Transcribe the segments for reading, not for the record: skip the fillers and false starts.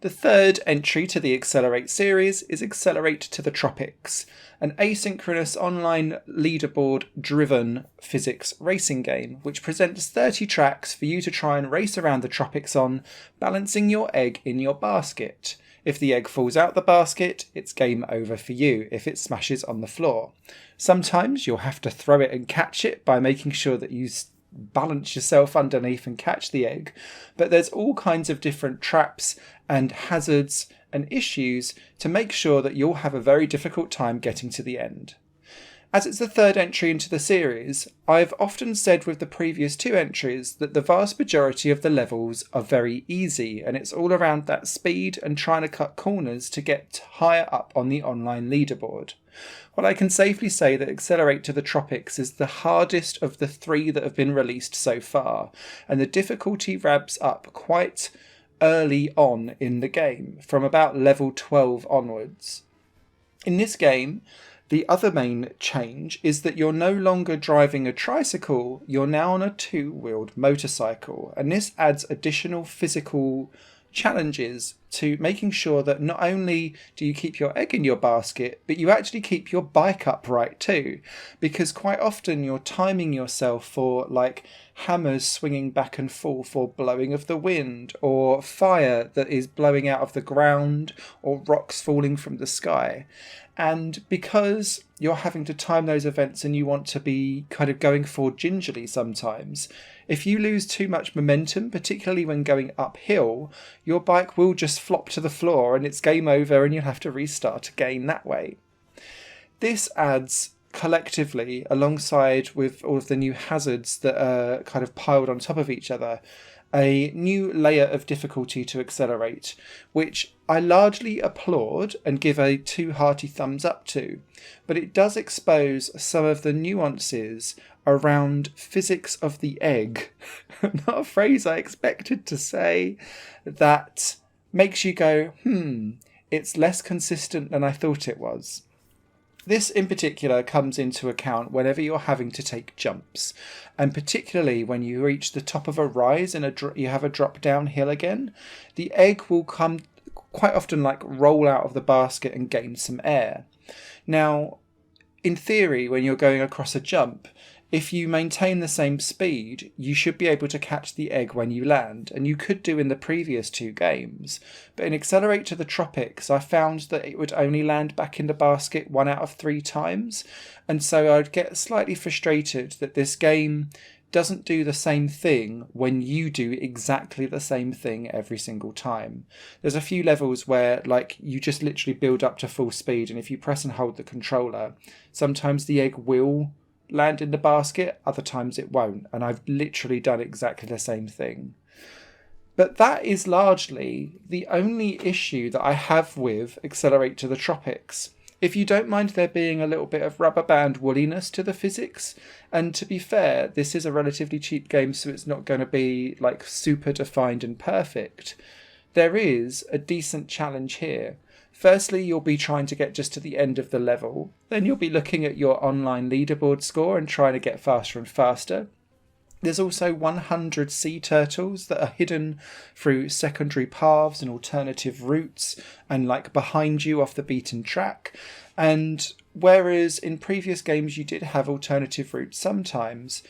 The third entry to the Eggcelerate series is Eggcelerate to the Tropics, an asynchronous online leaderboard-driven physics racing game which presents 30 tracks for you to try and race around the tropics on, balancing your egg in your basket. If the egg falls out the basket, it's game over for you if it smashes on the floor. Sometimes you'll have to throw it and catch it by making sure that you balance yourself underneath and catch the egg, but there's all kinds of different traps and hazards and issues to make sure that you'll have a very difficult time getting to the end. As it's the third entry into the series, I've often said with the previous two entries that the vast majority of the levels are very easy, and it's all around that speed and trying to cut corners to get higher up on the online leaderboard. Well, I can safely say that Eggcelerate to the Tropics is the hardest of the three that have been released so far, and the difficulty ramps up quite early on in the game, from about level 12 onwards. In this game, the other main change is that you're no longer driving a tricycle, you're now on a two-wheeled motorcycle, and this adds additional physical challenges to making sure that not only do you keep your egg in your basket, but you actually keep your bike upright too, because quite often you're timing yourself for like hammers swinging back and forth, or blowing of the wind, or fire that is blowing out of the ground, or rocks falling from the sky. And because you're having to time those events and you want to be kind of going forward gingerly sometimes, if you lose too much momentum, particularly when going uphill, your bike will just flop to the floor and it's game over and you'll have to restart again that way. This adds collectively, alongside with all of the new hazards that are kind of piled on top of each other, a new layer of difficulty to Eggcelerate, which I largely applaud and give a two hearty thumbs up to, but it does expose some of the nuances around physics of the egg, not a phrase I expected to say, that makes you go, it's less consistent than I thought it was. This in particular comes into account whenever you're having to take jumps, and particularly when you reach the top of a rise and you have a drop downhill again, the egg will come quite often like roll out of the basket and gain some air. Now, in theory, when you're going across a jump, if you maintain the same speed, you should be able to catch the egg when you land, and you could do in the previous two games. But in Eggcelerate to the Tropics, I found that it would only land back in the basket 1 out of 3 times, and so I'd get slightly frustrated that this game doesn't do the same thing when you do exactly the same thing every single time. There's a few levels where like you just literally build up to full speed, and if you press and hold the controller, sometimes the egg will land in the basket, other times it won't, and I've literally done exactly the same thing. But that is largely the only issue that I have with Eggcelerate to the Tropics. If you don't mind there being a little bit of rubber band woolliness to the physics, and to be fair, this is a relatively cheap game, so it's not going to be like super defined and perfect, there is a decent challenge here. Firstly, you'll be trying to get just to the end of the level. Then you'll be looking at your online leaderboard score and trying to get faster and faster. There's also 100 sea turtles that are hidden through secondary paths and alternative routes and like behind you off the beaten track. And whereas in previous games you did have alternative routes sometimes,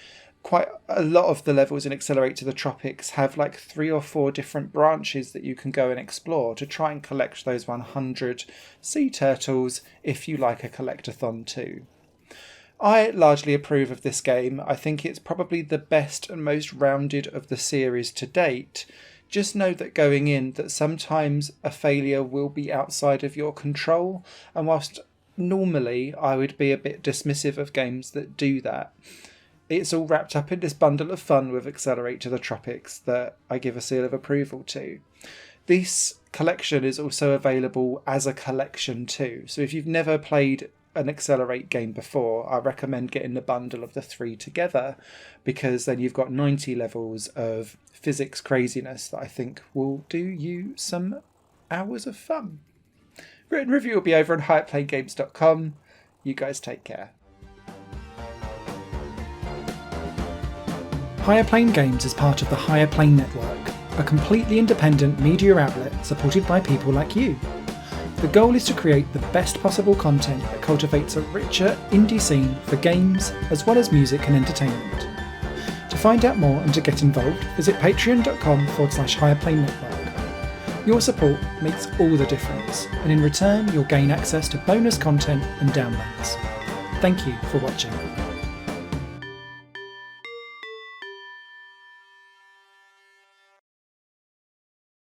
quite a lot of the levels in Eggcelerate to the Tropics have like 3 or 4 different branches that you can go and explore to try and collect those 100 sea turtles if you like a collectathon too. I largely approve of this game. I think it's probably the best and most rounded of the series to date. Just know that going in that sometimes a failure will be outside of your control, and whilst normally I would be a bit dismissive of games that do that, it's all wrapped up in this bundle of fun with Eggcelerate to the Tropics that I give a seal of approval to. This collection is also available as a collection too, so if you've never played an Eggcelerate game before, I recommend getting the bundle of the 3 together, because then you've got 90 levels of physics craziness that I think will do you some hours of fun. Written review will be over on higherplanegames.com. You guys take care. Higher Plane Games is part of the Higher Plane Network, a completely independent media outlet supported by people like you. The goal is to create the best possible content that cultivates a richer indie scene for games as well as music and entertainment. To find out more and to get involved, visit patreon.com/HigherPlaneNetwork. Your support makes all the difference, and in return you'll gain access to bonus content and downloads. Thank you for watching.